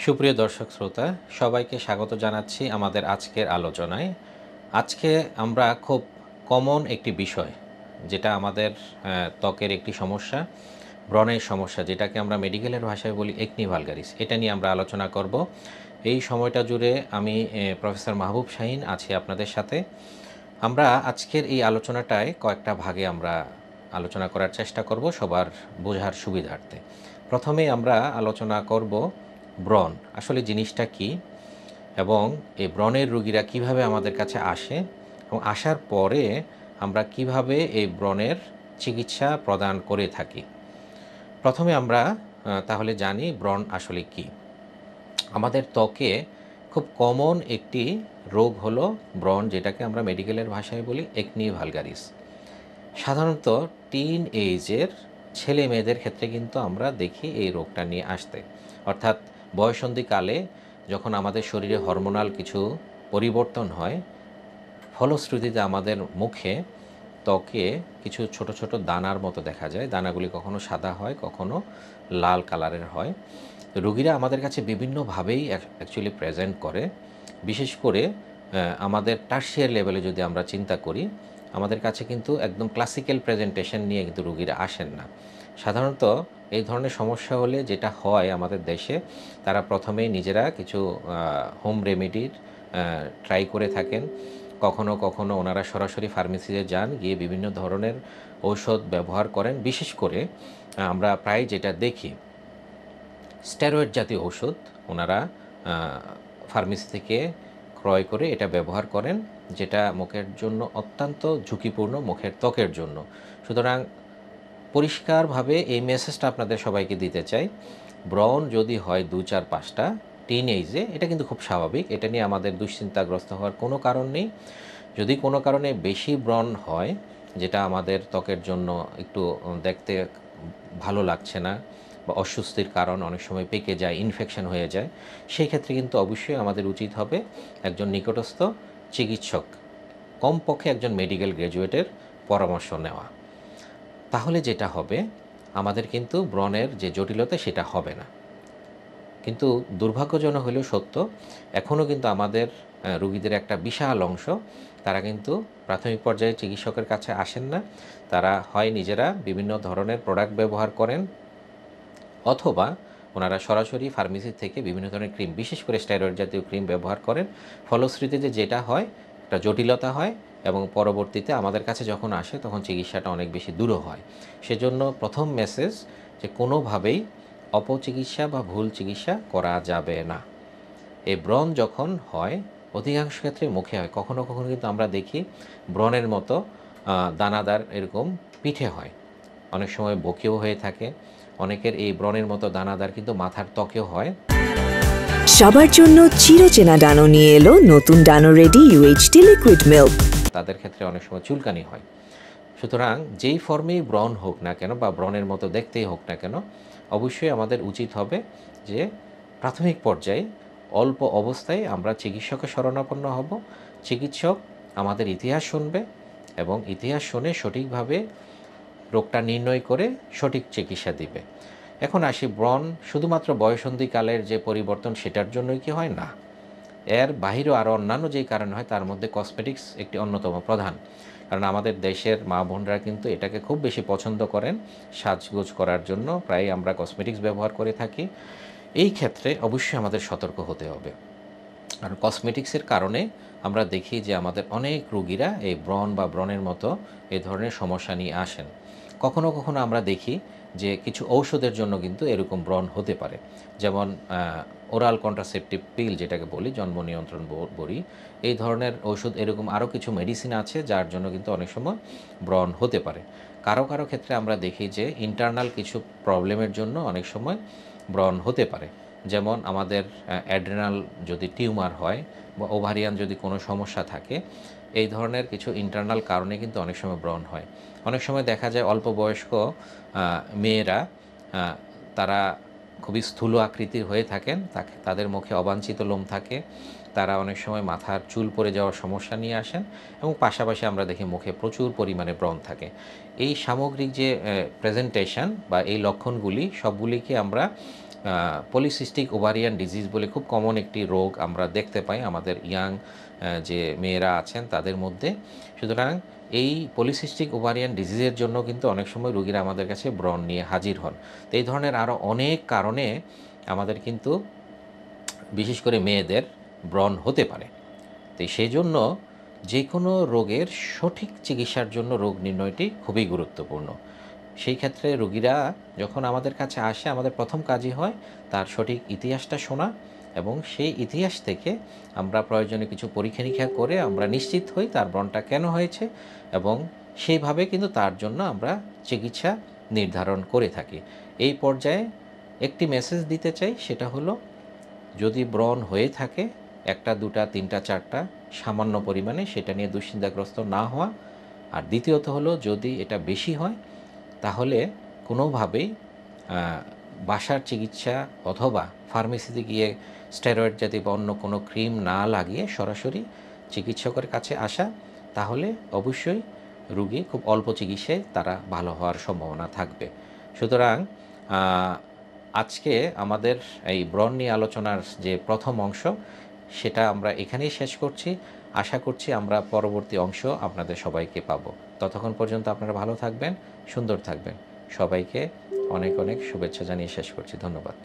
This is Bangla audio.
সুপ্রিয় দর্শক শ্রোতা, সবাইকে স্বাগত জানাচ্ছি আমাদের আজকের আলোচনায়। আজকে আমরা খুব কমন একটি বিষয়, যেটা আমাদের ত্বকের একটি সমস্যা, ব্রণের সমস্যা, যেটাকে আমরা মেডিকেলের ভাষায় বলি একনি ভালগারিস, এটা নিয়ে আমরা আলোচনা করব। এই সময়টা জুড়ে আমি প্রফেসর মাহবুব শাহীন আছি আপনাদের সাথে। আমরা আজকের এই আলোচনাটায় কয়েকটা ভাগে আমরা আলোচনা করার চেষ্টা করব সবার বোঝার সুবিধার্থে। প্রথমেই আমরা আলোচনা করব ব্রণ আসলে জিনিসটা কি, এবং এই ব্রণের রোগীরা কিভাবে আমাদের কাছে আসে, এবং আসার পরে আমরা কিভাবে এই ব্রণের চিকিৎসা প্রদান করে থাকি। প্রথমে আমরা তাহলে জানি ব্রণ আসলে কি। আমাদের ত্বকে খুব কমন একটি রোগ হলো ব্রণ, যেটাকে আমরা মেডিকেলের ভাষায় বলি একনি ভালগারিস। সাধারণত টিন এইজের ছেলে মেয়েদের ক্ষেত্রে কিন্তু আমরা দেখি এই রোগটা নিয়ে আসতে, অর্থাৎ বয়ঃসন্ধিকালে যখন আমাদের শরীরে হরমোনাল কিছু পরিবর্তন হয়, ফলশ্রুতিতে আমাদের মুখে ত্বকে কিছু ছোট ছোট দানার মতো দেখা যায়। দানাগুলি কখনো সাদা হয়, কখনো লাল কালারের হয়। রোগীরা আমাদের কাছে বিভিন্নভাবেই অ্যাকচুয়ালি প্রেজেন্ট করে। বিশেষ করে আমাদের টারশিয়ারি লেভেলে যদি আমরা চিন্তা করি, আমাদের কাছে কিন্তু একদম ক্লাসিক্যাল প্রেজেন্টেশন নিয়ে কিন্তু রোগীরা আসেন না। সাধারণত এই ধরনের সমস্যা হলে যেটা হয় আমাদের দেশে, তারা প্রথমেই নিজেরা কিছু হোম রেমেডির ট্রাই করে থাকেন। কখনো কখনো ওনারা সরাসরি ফার্মেসিতে যান, গিয়ে বিভিন্ন ধরনের ঔষধ ব্যবহার করেন। বিশেষ করে আমরা প্রায় যেটা দেখি, স্টেরয়েড জাতীয় ওষুধ ওনারা ফার্মেসি থেকে ক্রয় করে এটা ব্যবহার করেন, যেটা মুখের জন্য অত্যন্ত ঝুঁকিপূর্ণ, মুখের ত্বকের জন্য। সুতরাং পরিষ্কারভাবে এই মেসেজটা আপনাদের সবাইকে দিতে চাই, ব্রণ যদি হয় 2-4-5টা টিন এইজে, এটা কিন্তু খুব স্বাভাবিক। এটা নিয়ে আমাদের দুশ্চিন্তাগ্রস্ত হওয়ার কোনো কারণ নেই। যদি কোনো কারণে বেশি ব্রণ হয়, যেটা আমাদের ত্বকের জন্য একটু দেখতে ভালো লাগছে না, বা অস্বস্তির কারণ, অনেক সময় পেকে যায়, ইনফেকশন হয়ে যায়, সেই ক্ষেত্রে কিন্তু অবশ্যই আমাদের উচিত হবে একজন নিকটস্থ চিকিৎসক, কমপক্ষে একজন মেডিকেল গ্র্যাজুয়েটের পরামর্শ নেওয়া। তাহলে যেটা হবে, আমাদের কিন্তু ব্রণের যে জটিলতা সেটা হবে না। কিন্তু দুর্ভাগ্যজনক হলেও সত্য, এখনও কিন্তু আমাদের রোগীদের একটা বিশাল অংশ, তারা কিন্তু প্রাথমিক পর্যায়ে চিকিৎসকের কাছে আসেন না। তারা হয় নিজেরা বিভিন্ন ধরনের প্রোডাক্ট ব্যবহার করেন, অথবা ওনারা সরাসরি ফার্মেসি থেকে বিভিন্ন ধরনের ক্রিম, বিশেষ করে স্টেরয়েড জাতীয় ক্রিম ব্যবহার করেন। ফলশ্রুতিতে যেটা হয়, একটা জটিলতা হয়, এবং পরবর্তীতে আমাদের কাছে যখন আসে তখন চিকিৎসাটা অনেক বেশি দূর হয়। সেজন্য প্রথম মেসেজ, যে কোনোভাবেই অপচিকিৎসা বা ভুল চিকিৎসা করা যাবে না। এই ব্রণ যখন হয়, অধিকাংশ ক্ষেত্রে মুখে হয়, কখনো কখনো কিন্তু আমরা দেখি ব্রণের মতো দানাদার এরকম পিঠে হয়, অনেক সময় বুকেও হয়ে থাকে। অনেকের এই ব্রণের মতো দানাদার কিন্তু মাথার ত্বকেও হয়। সবার জন্য চিরচেনা ডানো নিয়ে এলো নতুন ডানো রেডি UHT লিকুইড মিল্ক। তাদের ক্ষেত্রে অনেক সময় চুলকানি হয়। সুতরাং যেই ফর্মেই ব্রণ হোক না কেন, বা ব্রণের মতো দেখতেই হোক না কেন, অবশ্যই আমাদের উচিত হবে যে প্রাথমিক পর্যায়ে অল্প অবস্থায় আমরা চিকিৎসকের শরণাপন্ন হব। চিকিৎসক আমাদের ইতিহাস শুনবে, এবং ইতিহাস শুনে সঠিকভাবে রোগটা নির্ণয় করে সঠিক চিকিৎসা দিবে। এখন আসি, ব্রণ শুধুমাত্র বয়ঃসন্ধিকালের যে পরিবর্তন সেটার জন্যই কি হয়? না, এর বাহিরেও আরও অন্যান্য যেই কারণ হয়, তার মধ্যে কসমেটিক্স একটি অন্যতম প্রধান। কারণ আমাদের দেশের মা বোনরা কিন্তু এটাকে খুব বেশি পছন্দ করেন সাজগোজ করার জন্য, প্রায় আমরা কসমেটিক্স ব্যবহার করে থাকি। এই ক্ষেত্রে অবশ্যই আমাদের সতর্ক হতে হবে। আর কসমেটিক্সের কারণে আমরা দেখি যে আমাদের অনেক রোগীরা এই ব্রণ বা ব্রণের মতো এই ধরনের সমস্যা নিয়ে আসেন। কখনো কখনো আমরা দেখি যে কিছু ঔষধের জন্য কিন্তু এরকম ব্রণ হতে পারে, যেমন ওরাল কন্ট্রাসেপটিভ পিল, যেটাকে বলি জন্ম নিয়ন্ত্রণ বড়ি, এই ধরনের ওষুধ, এরকম আরও কিছু মেডিসিন আছে যার জন্য কিন্তু অনেক সময় ব্রণ হতে পারে। কারো কারো ক্ষেত্রে আমরা দেখি যে ইন্টারনাল কিছু প্রবলেমের জন্য অনেক সময় ব্রণ হতে পারে, যেমন আমাদের অ্যাড্রেনাল যদি টিউমার হয়, বা ওভারিয়ান যদি কোনো সমস্যা থাকে, এই ধরনের কিছু ইন্টারনাল কারণে কিন্তু অনেক সময় ব্রণ হয়। অনেক সময় দেখা যায় অল্প বয়স্ক মেয়েরা, তারা খুবই স্থূল আকৃতির হয়ে থাকেন, তাদের মুখে অবাঞ্ছিত লোম থাকে, তারা অনেক সময় মাথার চুল পড়ে যাওয়ার সমস্যা নিয়ে আসেন, এবং পাশাপাশি আমরা দেখি মুখে প্রচুর পরিমাণে ব্রণ থাকে। এই সামগ্রিক যে প্রেজেন্টেশন বা এই লক্ষণগুলি, সবগুলিকে আমরা পলিসিস্টিক ওভারিয়ান ডিজিজ বলে খুব কমন একটি রোগ আমরা দেখতে পাই আমাদের ইয়াং যে মেয়েরা আছেন তাদের মধ্যে। সুতরাং এই পলিসিস্টিক ওভারিয়ান ডিজিজের জন্য কিন্তু অনেক সময় রোগীরা আমাদের কাছে ব্রণ নিয়ে হাজির হন। তো এই ধরনের আরও অনেক কারণে আমাদের কিন্তু বিশেষ করে মেয়েদের ব্রণ হতে পারে। তো সেই জন্য যে কোনো রোগের সঠিক চিকিৎসার জন্য রোগ নির্ণয়টি খুবই গুরুত্বপূর্ণ। সেই ক্ষেত্রে রোগীরা যখন আমাদের কাছে আসে আমাদের প্রথম কাজই হয় তার সঠিক ইতিহাসটা শোনা, এবং সেই ইতিহাস থেকে আমরা প্রয়োজনীয় কিছু পরীক্ষা নিরীক্ষা করে আমরা নিশ্চিত হই তার ব্রণটা কেন হয়েছে, এবং সেইভাবে কিন্তু তার জন্য আমরা চিকিৎসা নির্ধারণ করে থাকি। এই পর্যায়ে একটি মেসেজ দিতে চাই, সেটা হলো যদি ব্রণ হয়ে থাকে একটা, দুটা, তিনটা, চারটা, সামান্য পরিমাণে, সেটা নিয়ে দুশ্চিন্তাগ্রস্ত না হওয়া। আর দ্বিতীয়ত হলো যদি এটা বেশি হয় তাহলে কোনোভাবেই বাসার চিকিৎসা অথবা ফার্মেসিতে গিয়ে স্টেরয়েড জাতীয় বা অন্য কোনো ক্রিম না লাগিয়ে সরাসরি চিকিৎসকের কাছে আসা, তাহলে অবশ্যই রোগী খুব অল্প চিকিৎসায় তারা ভালো হওয়ার সম্ভাবনা থাকবে। সুতরাং আজকে আমাদের এই ব্রণ নিয়ে আলোচনার যে প্রথম অংশ সেটা আমরা এখানেই শেষ করছি। আশা করছি আমরা পরবর্তী অংশ আপনাদের সবাইকে পাবো। ততক্ষণ পর্যন্ত আপনারা ভালো থাকবেন, সুন্দর থাকবেন। সবাইকে অনেক অনেক শুভেচ্ছা জানিয়ে শেষ করছি। ধন্যবাদ।